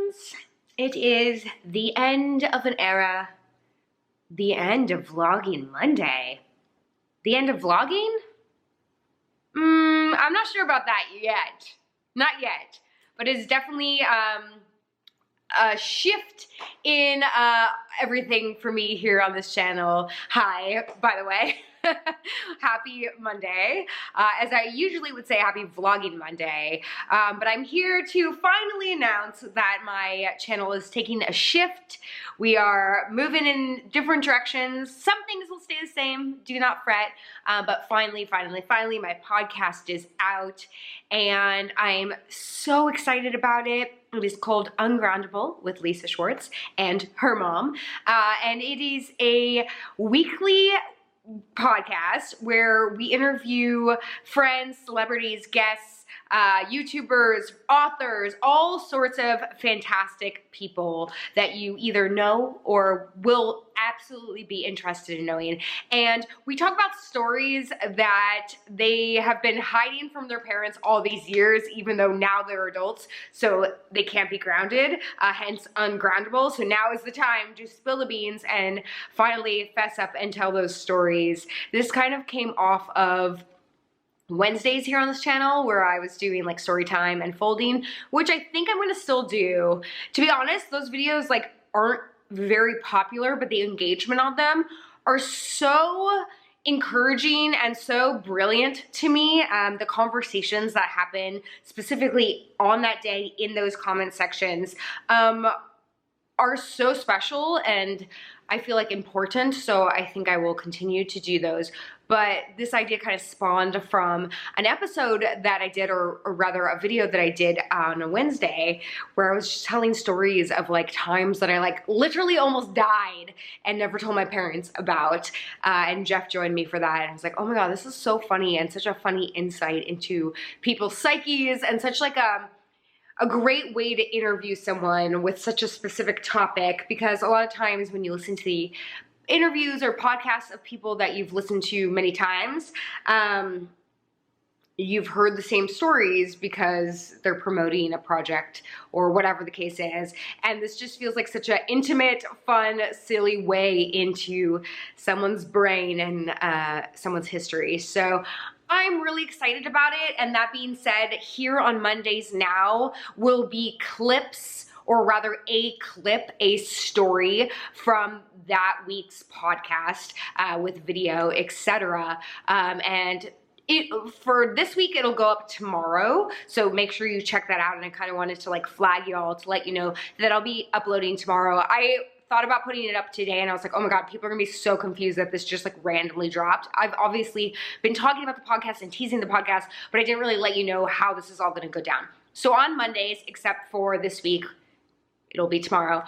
friends. It is the end of an era, the end of Vlogging Monday. The end of vlogging? I'm not sure about that yet. Not yet. But it's definitely a shift in everything for me here on this channel. Hi, by the way. Happy Monday. As I usually would say, happy Vlogging Monday. But I'm here to finally announce that my channel is taking a shift. We are moving in different directions. Some things will stay the same, do not fret. But finally, my podcast is out and I'm so excited about it. It is called Ungroundable with Lisa Schwartz and her mom. And it is a weekly podcast where we interview friends, celebrities, guests, YouTubers, authors, all sorts of fantastic people that you either know or will absolutely be interested in knowing. And we talk about stories that they have been hiding from their parents all these years, even though now they're adults, so they can't be grounded, hence Ungroundable. So now is the time to spill the beans and finally fess up and tell those stories. This kind of came off of Wednesdays here on this channel where I was doing like story time and folding, which I think I'm gonna still do. To be honest, those videos like aren't very popular, but the engagement on them are so encouraging and so brilliant to me. The conversations that happen specifically on that day in those comment sections are so special and I feel like important, so I think I will continue to do those. But this idea kind of spawned from an episode that I did, or rather a video that I did on a Wednesday, where I was just telling stories of like times that I like literally almost died and never told my parents about. And Jeff joined me for that. And I was like, oh my God, this is so funny and such a funny insight into people's psyches and such like a great way to interview someone with such a specific topic, because a lot of times when you listen to the interviews or podcasts of people that you've listened to many times, you've heard the same stories because they're promoting a project or whatever the case is. And this just feels like such an intimate, fun, silly way into someone's brain and someone's history. So I'm really excited about it. And that being said, here on Mondays now will be clips, or rather a clip, a story from that week's podcast with video, etc. And for this week, it'll go up tomorrow. So make sure you check that out. And I kind of wanted to like flag y'all to let you know that I'll be uploading tomorrow. I thought about putting it up today and I was like, oh my God, people are gonna be so confused that this just like randomly dropped. I've obviously been talking about the podcast and teasing the podcast, but I didn't really let you know how this is all gonna go down. So on Mondays, except for this week, it'll be tomorrow,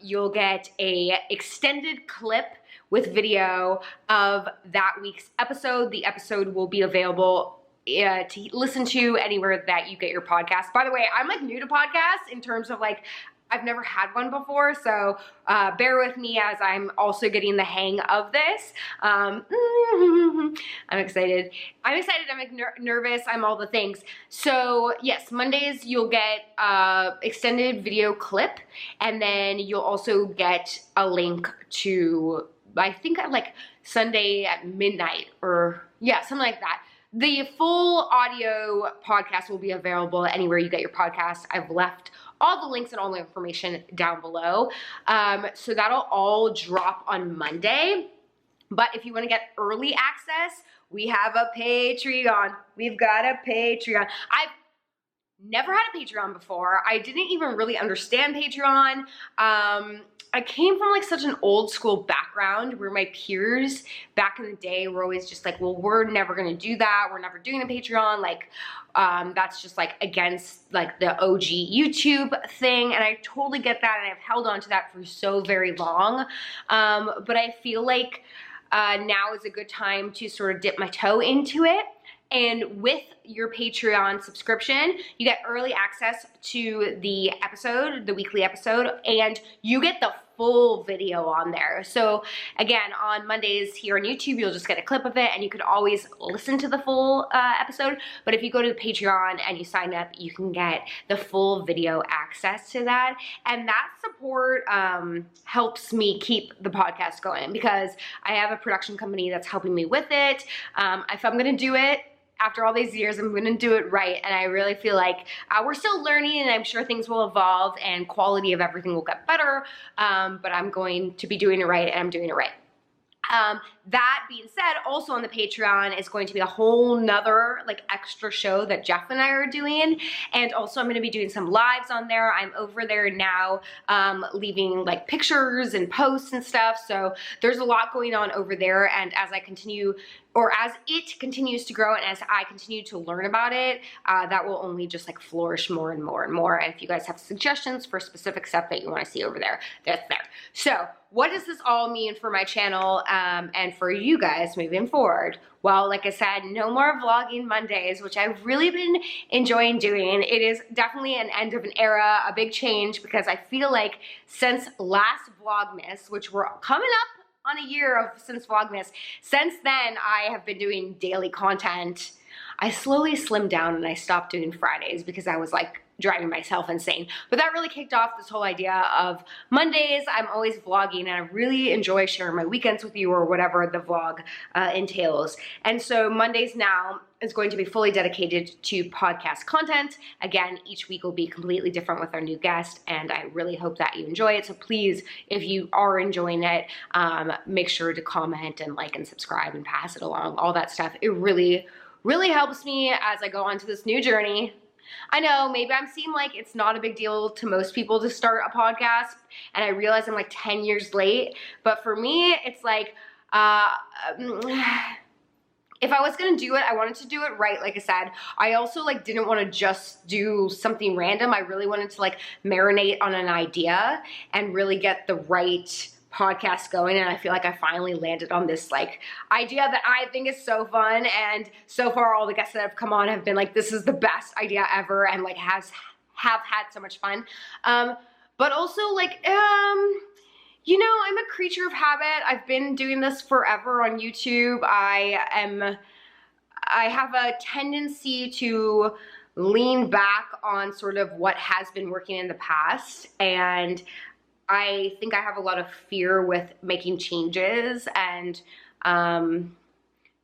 you'll get a extended clip with video of that week's episode. The episode will be available to listen to anywhere that you get your podcast. By the way, I'm like new to podcasts in terms of like, I've never had one before, so bear with me as I'm also getting the hang of this. I'm excited. I'm like nervous, I'm all the things. So yes, Mondays you'll get extended video clip, and then you'll also get a link to, I think like Sunday at midnight, or yeah, something like that. The full audio podcast will be available anywhere you get your podcast. I've left all the links and all the information down below. So that'll all drop on Monday. But if you want to get early access, we have a Patreon. We've got a Patreon. I've never had a Patreon before. I didn't even really understand Patreon. I came from like such an old school background where my peers back in the day were always just like, well, we're never gonna do that. We're never doing a Patreon. Like, that's just like against like the OG YouTube thing. And I totally get that. And I've held on to that for so very long. But I feel like now is a good time to sort of dip my toe into it. And with your Patreon subscription, you get early access to the episode, the weekly episode, and you get the full video on there. So again, on Mondays here on YouTube, you'll just get a clip of it, and you can always listen to the full episode. But if you go to the Patreon and you sign up, you can get the full video access to that. And that support helps me keep the podcast going, because I have a production company that's helping me with it. If I'm gonna do it, after all these years, I'm gonna do it right. And I really feel like we're still learning, and I'm sure things will evolve and quality of everything will get better. But I'm going to be doing it right, and I'm doing it right. That being said, also on the Patreon is going to be a whole nother like extra show that Jeff and I are doing. And also I'm going to be doing some lives on there. I'm over there now, leaving like pictures and posts and stuff. So there's a lot going on over there. And as I continue, or as it continues to grow, and as I continue to learn about it, that will only just like flourish more and more and more. And if you guys have suggestions for specific stuff that you want to see over there, that's there. So what does this all mean for my channel and for you guys moving forward? Well, like I said, no more vlogging Mondays, which I've really been enjoying doing. It is definitely an end of an era, a big change, because I feel like since last Vlogmas, which we're coming up on a year of since Vlogmas, since then I have been doing daily content. I slowly slimmed down and I stopped doing Fridays because I was like driving myself insane. But that really kicked off this whole idea of Mondays. I'm always vlogging, and I really enjoy sharing my weekends with you, or whatever the vlog entails. And so Mondays now is going to be fully dedicated to podcast content. Again, each week will be completely different with our new guest, and I really hope that you enjoy it. So please, if you are enjoying it, make sure to comment and like and subscribe and pass it along, all that stuff. It really helps me as I go on to this new journey. I know, maybe I seem like it's not a big deal to most people to start a podcast, and I realize I'm like 10 years late, but for me, it's like, if I was gonna do it, I wanted to do it right, like I said. I also like didn't want to just do something random. I really wanted to like marinate on an idea and really get the right podcast going, and I feel like I finally landed on this like idea that I think is so fun, and so far all the guests that have come on have been like, this is the best idea ever, and like have had so much fun. But also like, you know, I'm a creature of habit. I've been doing this forever on YouTube. I have a tendency to lean back on sort of what has been working in the past, and I think I have a lot of fear with making changes and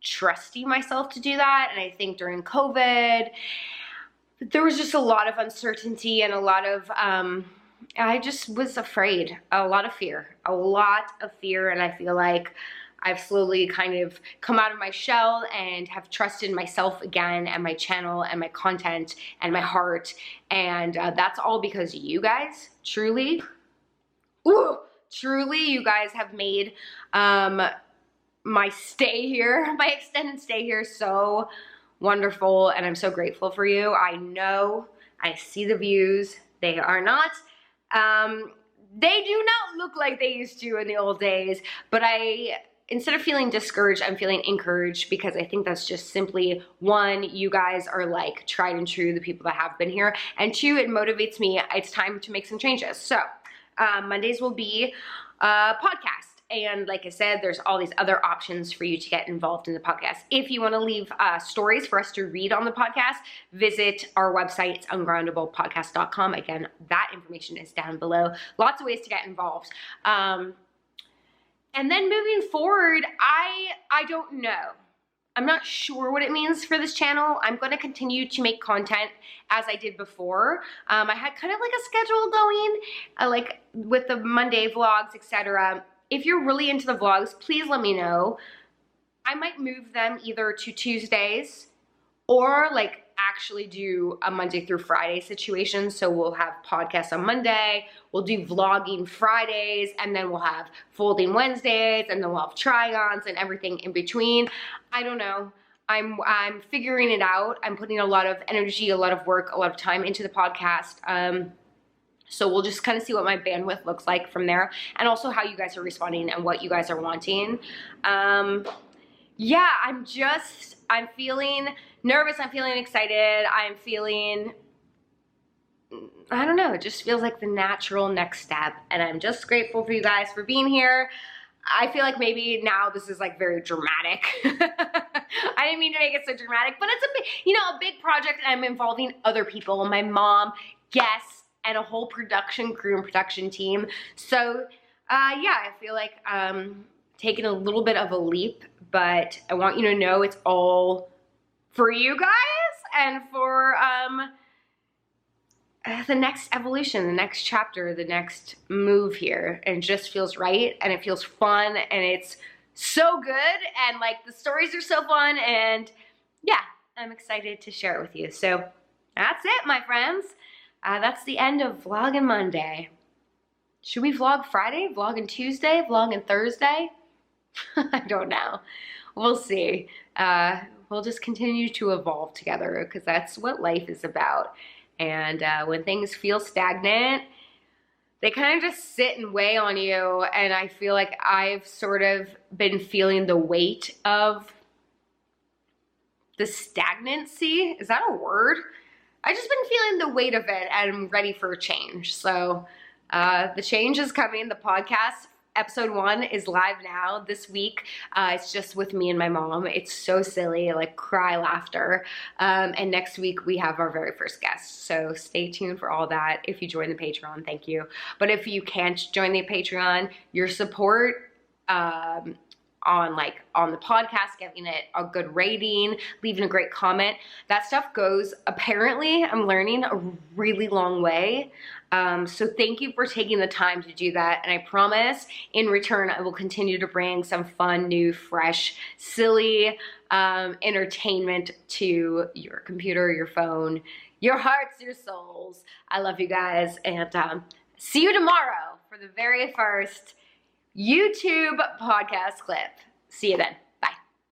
trusting myself to do that. And I think during COVID, there was just a lot of uncertainty and a lot of, I just was afraid, a lot of fear. And I feel like I've slowly kind of come out of my shell and have trusted myself again, and my channel and my content and my heart. And that's all because you guys, truly, you guys have made my stay here, my extended stay here, so wonderful, and I'm so grateful for you. I know, I see the views. They are not, they do not look like they used to in the old days, but instead of feeling discouraged, I'm feeling encouraged, because I think that's just simply, one, you guys are like tried and true, the people that have been here, and two, it motivates me. It's time to make some changes. So Mondays will be a podcast. And like I said, there's all these other options for you to get involved in the podcast. If you want to leave stories for us to read on the podcast, visit our website. It's ungroundablepodcast.com. Again, that information is down below. Lots of ways to get involved. And then moving forward, I don't know. I'm not sure what it means for this channel. I'm going to continue to make content as I did before. I had kind of like a schedule going, like with the Monday vlogs, etc. If you're really into the vlogs, please let me know. I might move them either to Tuesdays, or like actually do a Monday through Friday situation. So we'll have podcasts on Monday, we'll do vlogging Fridays, and then we'll have folding Wednesdays, and then we'll have try-ons and everything in between. I don't know. I'm figuring it out. I'm putting a lot of energy, a lot of work, a lot of time into the podcast. So we'll just kind of see what my bandwidth looks like from there, and also how you guys are responding and what you guys are wanting. Yeah, I'm feeling nervous, I'm feeling excited, I'm feeling I don't know, it just feels like the natural next step. And I'm just grateful for you guys for being here. I feel like maybe now this is like very dramatic. I didn't mean to make it so dramatic, but it's a big, you know, a big project, and I'm involving other people, my mom, guests, and a whole production crew and production team. So yeah, I feel like taking a little bit of a leap, but I want you to know it's all for you guys and for the next evolution, the next chapter, the next move here. And it just feels right, and it feels fun, and it's so good, and like the stories are so fun, and yeah, I'm excited to share it with you. So that's it, my friends. That's the end of Vlogging Monday. Should we vlog Friday, vlogging Tuesday, vlogging Thursday? I don't know. We'll see. We'll just continue to evolve together, because that's what life is about. And when things feel stagnant, they kind of just sit and weigh on you. And I feel like I've sort of been feeling the weight of the stagnancy. Is that a word? I've just been feeling the weight of it, and I'm ready for a change. So the change is coming. The podcast episode 1 is live now this week. It's just with me and my mom. It's so silly, like cry laughter. And next week we have our very first guest. So stay tuned for all that. If you join the Patreon, thank you. But if you can't join the Patreon, your support on the podcast, giving it a good rating, leaving a great comment, that stuff goes, apparently, I'm learning, a really long way. So thank you for taking the time to do that. And I promise in return, I will continue to bring some fun, new, fresh, silly entertainment to your computer, your phone, your hearts, your souls. I love you guys. And see you tomorrow for the very first YouTube podcast clip. See you then.